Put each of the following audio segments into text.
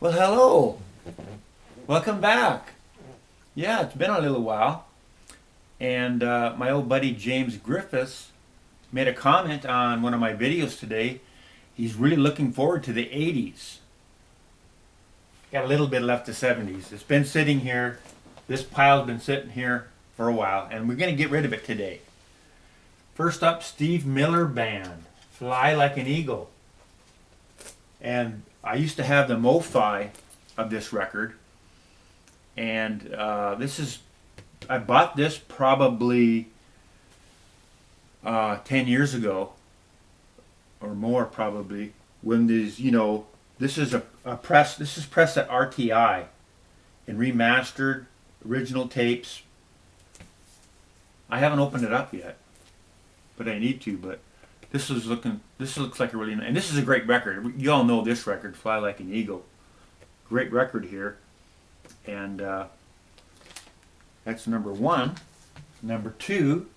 Well, hello. Welcome back. Yeah, it's been a little while. And my old buddy James Griffiths made a comment on one of my videos today. He's really looking forward to the 80s. Got a little bit left to 70s. It's been sitting here. This pile's been sitting here for a while, and we're going to get rid of it today. First up, Steve Miller Band, Fly Like an Eagle. And I used to have the MoFi of this record. And I bought this probably 10 years ago or more probably when this is this is pressed at RTI and remastered original tapes. I haven't opened it up yet, but I need to. But this looks like a really nice, and this is a great record. You all know this record, Fly Like an Eagle. Great record here. And that's number one. Number two,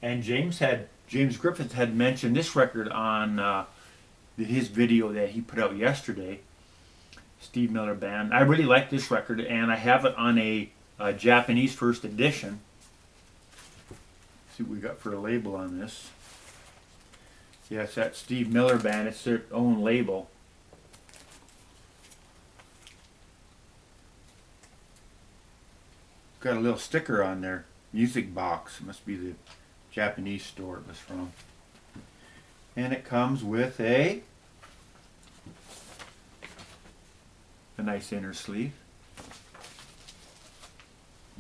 and James Griffith had mentioned this record on his video that he put out yesterday, Steve Miller Band. I really like this record, and I have it on a Japanese first edition. Let's see what we got for a label on this. Yes, that Steve Miller Band. It's their own label. Got a little sticker on there, music box. It must be the Japanese store it was from. And it comes with a nice inner sleeve.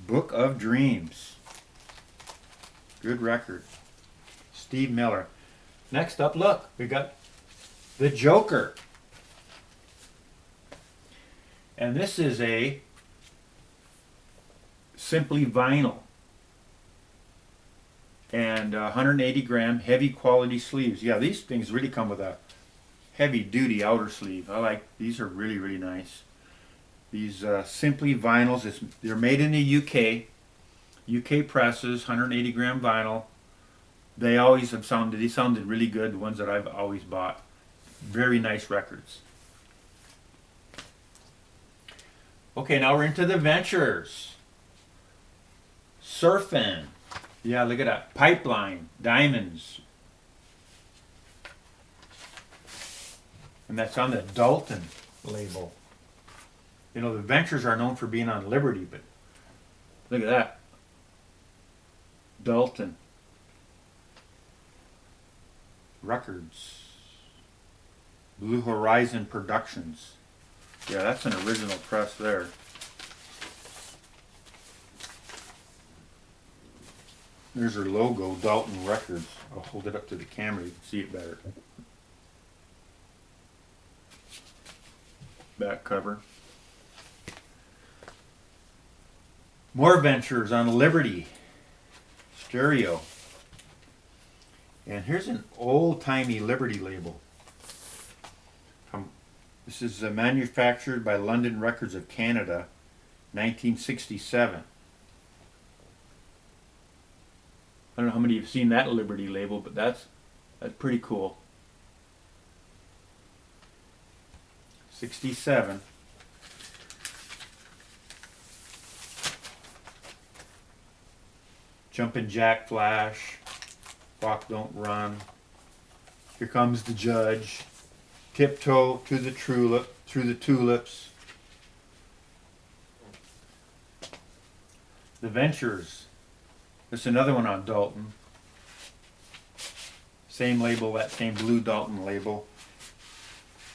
Book of Dreams. Good record. Steve Miller. Next up, look, we got the Joker. And this is a simply vinyl and 180 gram heavy quality sleeves. Yeah, these things really come with a heavy duty outer sleeve. I like these, are really nice. These simply vinyls, they're made in the UK presses, 180 gram vinyl. They sounded really good, the ones that I've always bought. Very nice records. Okay, now we're into the Ventures. Surfing. Yeah, look at that. Pipeline. Diamonds. And that's on the Dalton label. You know, the Ventures are known for being on Liberty, but look at that. Dalton. Records. Blue Horizon Productions. Yeah, that's an original press there. There's her logo, Dalton Records. I'll hold it up to the camera, you can see it better. Back cover. More Ventures on Liberty stereo. And here's an old-timey Liberty label. This is manufactured by London Records of Canada, 1967. I don't know how many of you have seen that Liberty label, but that's pretty cool. 67. Jumpin' Jack Flash. Walk Don't Run. Here Comes the Judge. Tiptoe to the Tulip, Through the Tulips. The Ventures. There's another one on Dalton. Same label, that same blue Dalton label.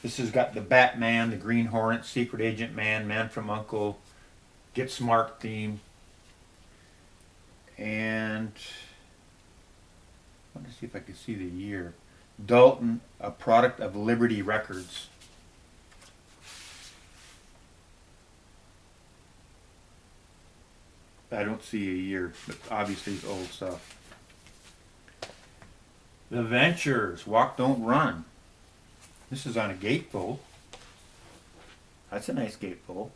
This has got the Batman, the Green Hornet, Secret Agent Man, Man from U.N.C.L.E., Get Smart theme. And I want to see if I can see the year. Dalton, a product of Liberty Records. I don't see a year, but obviously it's old stuff. The Ventures, Walk Don't Run. This is on a gatefold. That's a nice gatefold.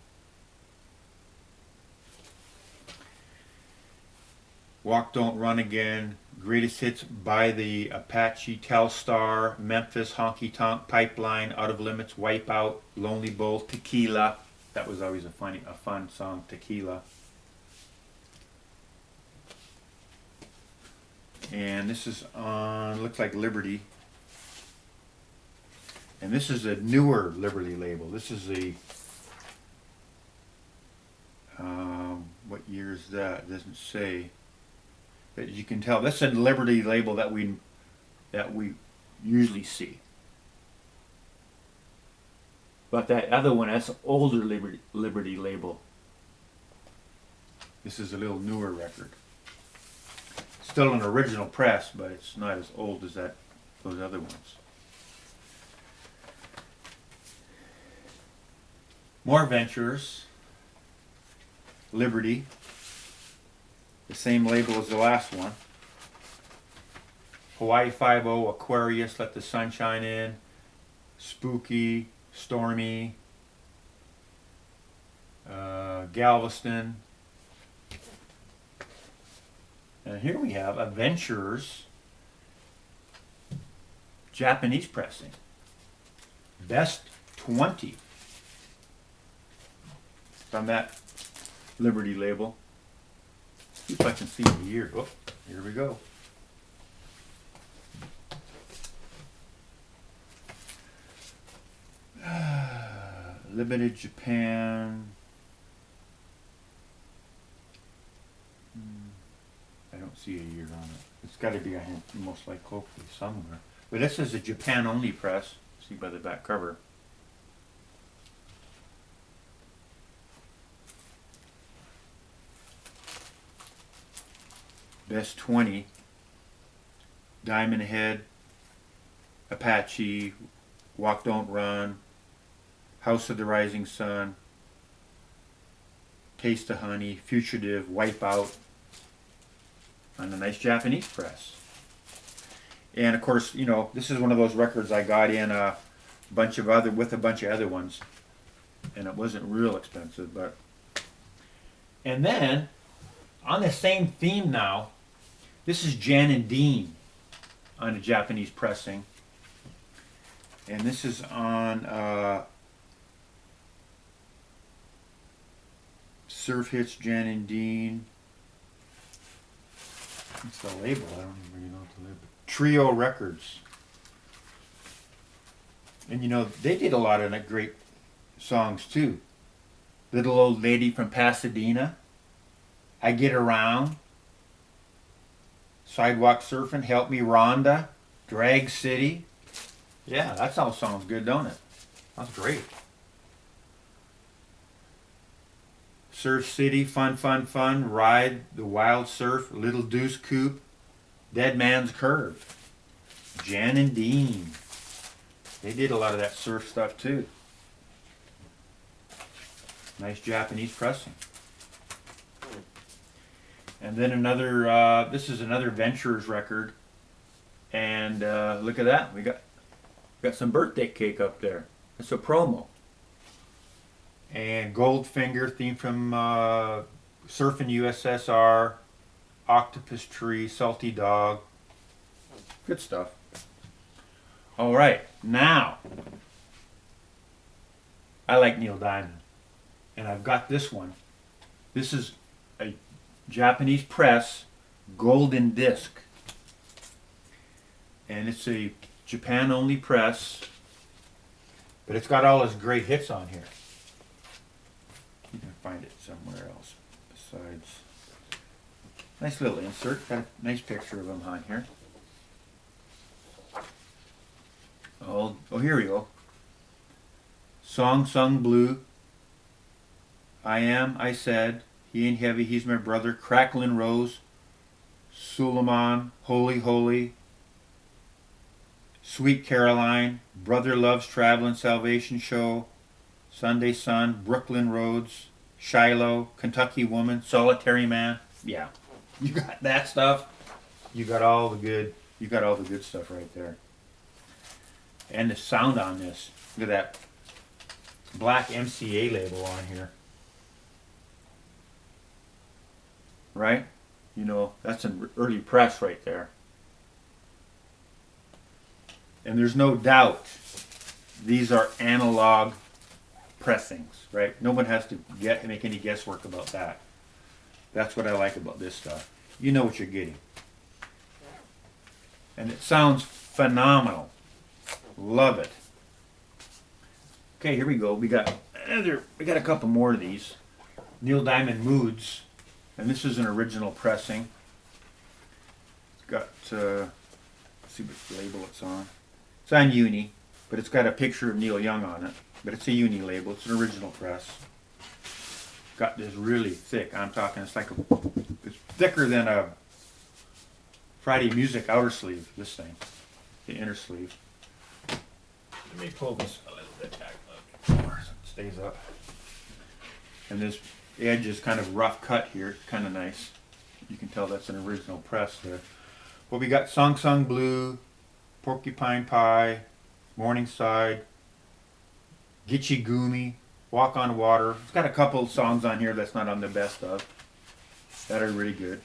Walk Don't Run Again, greatest hits by the Apache, Telstar, Memphis, Honky Tonk, Pipeline, Out of Limits, Wipeout, Lonely Bull, Tequila. That was always a fun song, Tequila. And this is on, looks like Liberty. And this is a newer Liberty label. This is the, what year is that? It doesn't say. But you can tell, this is a Liberty label that we usually see. But that other one, that's an older Liberty label. This is a little newer record. Still an original press, but it's not as old as those other ones. More Ventures, Liberty, the same label as the last one. Hawaii 5-0, Aquarius, Let the Sunshine In, Spooky, Stormy, Galveston. And here we have Adventures Japanese pressing. Best 20. On that Liberty label. See if I can see the year. Oh, here we go. Limited Japan. I don't see a year on it. It's got to be, I think, most likely hopefully somewhere. But this is a Japan only press. See by the back cover. Best 20, Diamond Head, Apache, Walk Don't Run, House of the Rising Sun, Taste of Honey, Fugitive, Wipeout, on a nice Japanese press. And of course, you know, this is one of those records I got in a bunch of other ones, and it wasn't real expensive, but. And then on the same theme now, this is Jan and Dean on a Japanese pressing. And this is on Surf Hits, Jan and Dean. What's the label? I don't even really know what the label. Trio Records. And you know, they did a lot of great songs too. Little Old Lady from Pasadena, I Get Around, Sidewalk Surfing, Help Me Rhonda, Drag City. Yeah, that all sounds good, don't it? That's great. Surf City, Fun, Fun, Fun, Ride the Wild Surf, Little Deuce Coupe, Dead Man's Curve. Jan and Dean. They did a lot of that surf stuff too. Nice Japanese pressing. And then another, this is another Ventures record. And look at that. We got some birthday cake up there. It's a promo. And Goldfinger, theme from Surfing USSR, Octopus Tree, Salty Dog. Good stuff. All right, now, I like Neil Diamond. And I've got this one. This is a Japanese press, golden disc. And it's a Japan only press, but it's got all his great hits on here. You can find it somewhere else besides. Nice little insert. Got a nice picture of him on here. Oh, here we go. Song Sung Blue. I Am, I Said, He Ain't Heavy, He's My Brother, Cracklin' Rose, Suleiman, Holy Holy, Sweet Caroline, Brother Loves Travelin', Salvation Show, Sunday Sun, Brooklyn Roads, Shiloh, Kentucky Woman, Solitary Man. Yeah, you got that stuff. You got all the good stuff right there. And the sound on this. Look at that black MCA label on here. Right? You know, that's an early press right there. And there's no doubt these are analog pressings, right? No one has to make any guesswork about that. That's what I like about this stuff. You know what you're getting. And it sounds phenomenal. Love it. Okay, here we go. We got a couple more of these. Neil Diamond Moods. And this is an original pressing. It's got, let's see what label it's on. It's on Uni, but it's got a picture of Neil Young on it. But it's a Uni label. It's an original press. Got this really thick. I'm talking, it's thicker than a Friday Music outer sleeve, this thing. The inner sleeve. Let me pull this a little bit back more so it stays up. And this edge is kind of rough cut here. Kind of nice. You can tell that's an original press there. Well, we got Song Song Blue, Porcupine Pie, Morningside, Gitchy Goomy, Walk on Water. It's got a couple of songs on here that's not on the best of. That are really good.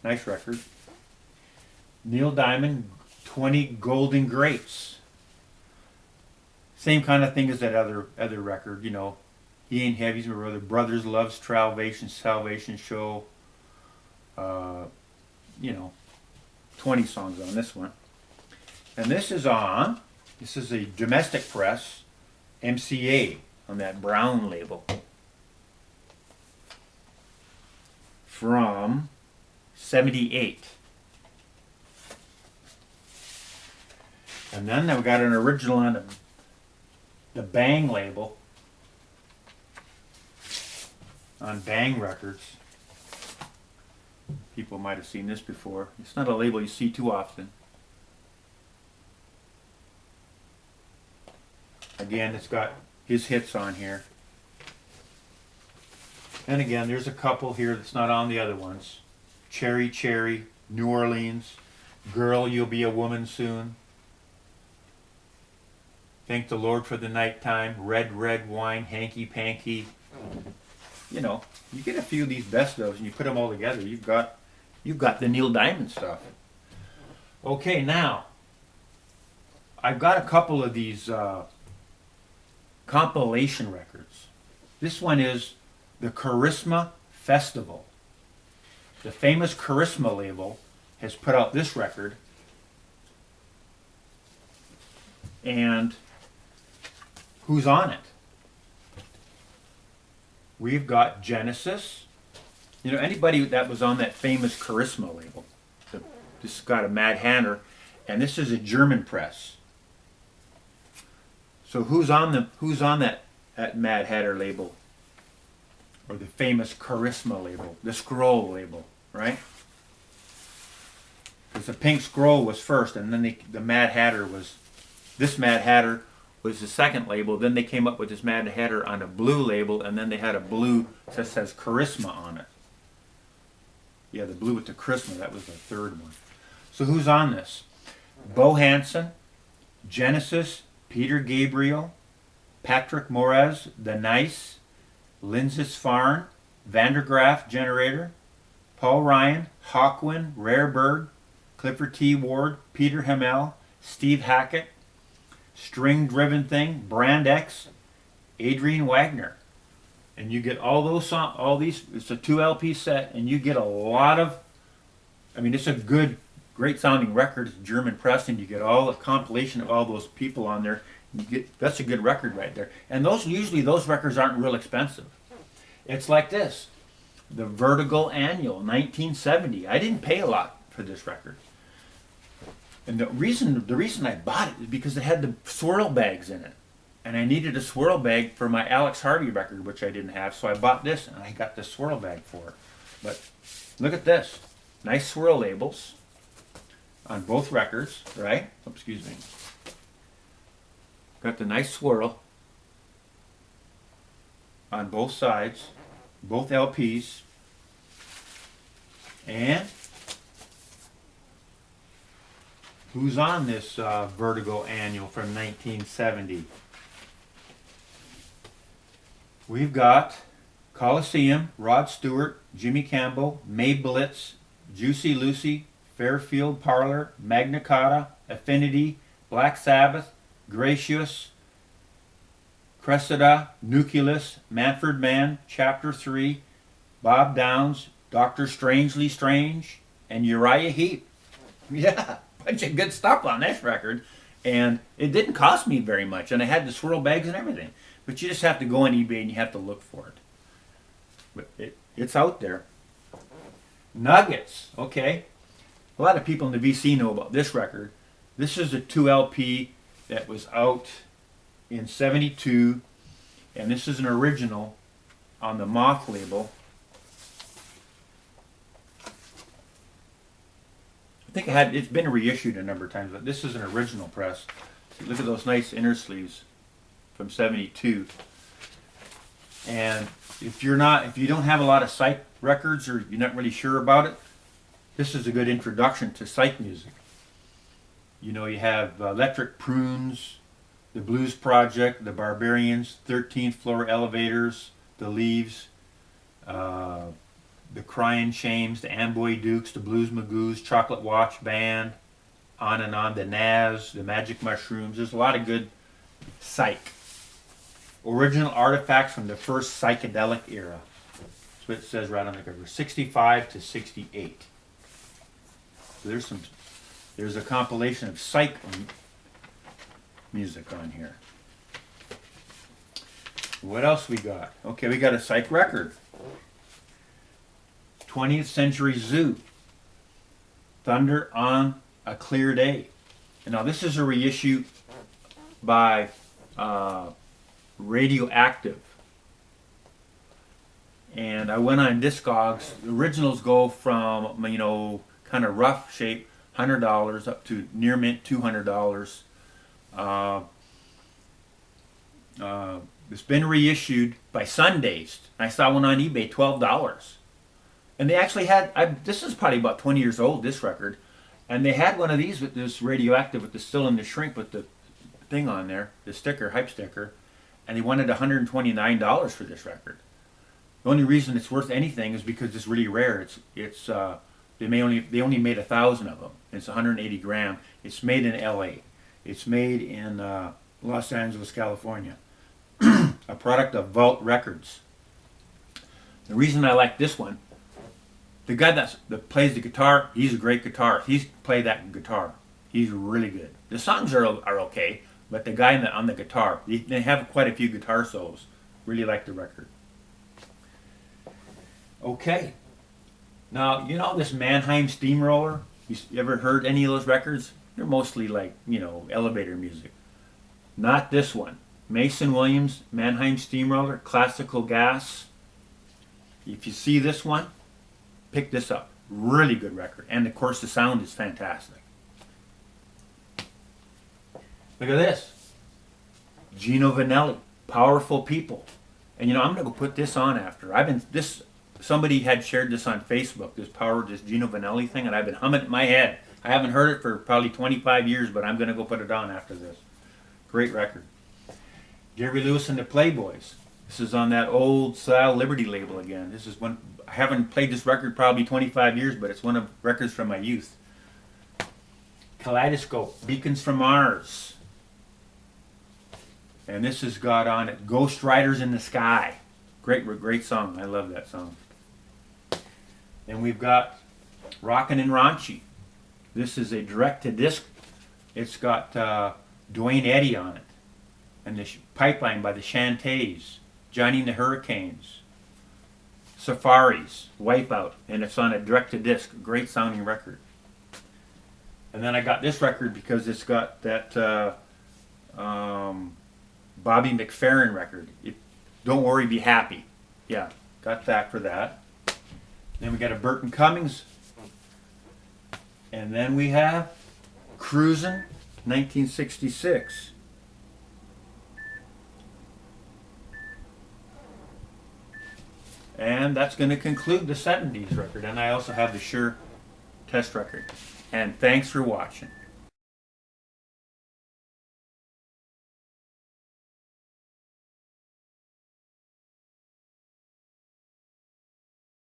Nice record. Neil Diamond, 20 Golden Grapes. Same kind of thing as that other record, you know. He Ain't Heavy's My Brother. Brothers Loves Salvation Show. You know, 20 songs on this one. And this is a domestic press, MCA, on that brown label. From 78. And then we got an original on the Bang label. On Bang Records. People might have seen this before. It's not a label you see too often. Again, it's got his hits on here. And again, there's a couple here that's not on the other ones. Cherry Cherry, New Orleans, Girl, You'll Be a Woman Soon. Thank the Lord for the Nighttime, Red Red Wine, Hanky Panky. You know, you get a few of these best ofs and you put them all together. You've got the Neil Diamond stuff. Okay, now I've got a couple of these compilation records. This one is the Charisma Festival. The famous Charisma label has put out this record, and who's on it? We've got Genesis. You know, anybody that was on that famous Charisma label. This has got a Mad Hatter, and this is a German press. So who's on that Mad Hatter label? Or the famous Charisma label, the Scroll label, right? Because the Pink Scroll was first, and then the Mad Hatter was, this Mad Hatter was the second label. Then they came up with this Mad Hatter on a blue label, and then they had a blue that says Charisma on it. Yeah, the blue with the Charisma, that was the third one. So who's on this? Bo Hansen, Genesis, Peter Gabriel, Patrick Moraz, The Nice, Lindisfarne, Vandergraaf Generator, Paul Ryan, Hawkwind, Rarebird, Clifford T. Ward, Peter Hamel, Steve Hackett, String Driven Thing, Brand X, Adrian Wagner. And you get all those songs, all these, it's a 2 LP set, and you get a lot of, I mean, it's a great sounding record. It's German press, and you get all the compilation of all those people on there. That's a good record right there. And usually those records aren't real expensive. It's like this. The Vertigo Annual, 1970. I didn't pay a lot for this record. And the reason I bought it is because it had the swirl bags in it. And I needed a swirl bag for my Alex Harvey record, which I didn't have. So I bought this, and I got the swirl bag for it. But look at this. Nice swirl labels on both records, right? Oh, excuse me. Got the nice swirl on both sides, both LPs, and who's on this Vertigo Annual from 1970? We've got Coliseum, Rod Stewart, Jimmy Campbell, May Blitz, Juicy Lucy, Fairfield Parlor, Magna Carta, Affinity, Black Sabbath, Gracious, Cressida, Nucleus, Manfred Mann, Chapter 3, Bob Downs, Dr. Strangely Strange, and Uriah Heep. Yeah, bunch of good stuff on this record. And it didn't cost me very much, and I had the swirl bags and everything. But you just have to go on eBay and you have to look for it. But it's out there. Nuggets, okay. A lot of people in the VC know about this record. This is a 2LP that was out in 72, and this is an original on the Moth label. I think it's been reissued a number of times, but this is an original press. Look at those nice inner sleeves from 72. And if you don't have a lot of psych records or you're not really sure about it, this is a good introduction to psych music. You know, you have Electric Prunes, the Blues Project, the Barbarians, 13th Floor Elevators, the Leaves, the Crying Shames, the Amboy Dukes, the Blues Magoos, Chocolate Watch Band, on and on, the Naz, the Magic Mushrooms. There's a lot of good psych. Original artifacts from the first psychedelic era. That's what it says right on the cover. 65 to 68. So there's a compilation of psych music on here. What else we got? Okay, we got a psych record. 20th Century Zoo. Thunder on a Clear Day. And now this is a reissue by Radioactive. And I went on Discogs. The originals go from, you know, kind of rough shape, $100 up to near mint $200. It's been reissued by Sundazed. I saw one on eBay, $12. And they actually had, this is probably about 20 years old, this record. And they had one of these with this Radioactive with the still in the shrink with the thing on there, the sticker, hype sticker. And they wanted $129 for this record. The only reason it's worth anything is because it's really rare. They only made 1,000 of them. It's 180 gram. It's made in L.A. It's made in Los Angeles, California. A product of Vault Records. The reason I like this one, the guy that plays the guitar, he's a great guitarist. He's played that guitar. He's really good. The songs are okay, but the guy on the guitar, they have quite a few guitar solos. Really like the record. Okay. Now, you know this Mannheim Steamroller? You ever heard any of those records? They're mostly like, you know, elevator music. Not this one. Mason Williams, Mannheim Steamroller, Classical Gas. If you see this one, pick this up. Really good record. And of course the sound is fantastic. Look at this. Gino Vanelli, Powerful People. And you know, I'm going to go put this on after. Somebody had shared this on Facebook, this Gino Vanelli thing, and I've been humming it in my head. I haven't heard it for probably 25 years, but I'm going to go put it on after this. Great record. Jerry Lewis and the Playboys. This is on that old style Liberty label again. This is one, I haven't played this record probably 25 years, but it's one of records from my youth. Kaleidoscope, Beacons from Mars. And this has got on it Ghost Riders in the Sky. Great song. I love that song. Then we've got Rockin' and Raunchy. This is a direct-to-disc. It's got Dwayne Eddy on it. And the Pipeline by the Shantays. Johnny and the Hurricanes. Safaris, Wipeout. And it's on a direct-to-disc. Great sounding record. And then I got this record because it's got that Bobby McFerrin record. Don't Worry, Be Happy. Yeah, got that for that. Then we got a Burton Cummings. And then we have Cruisin', 1966. And that's going to conclude the 70s record. And I also have the Shure test record. And thanks for watching.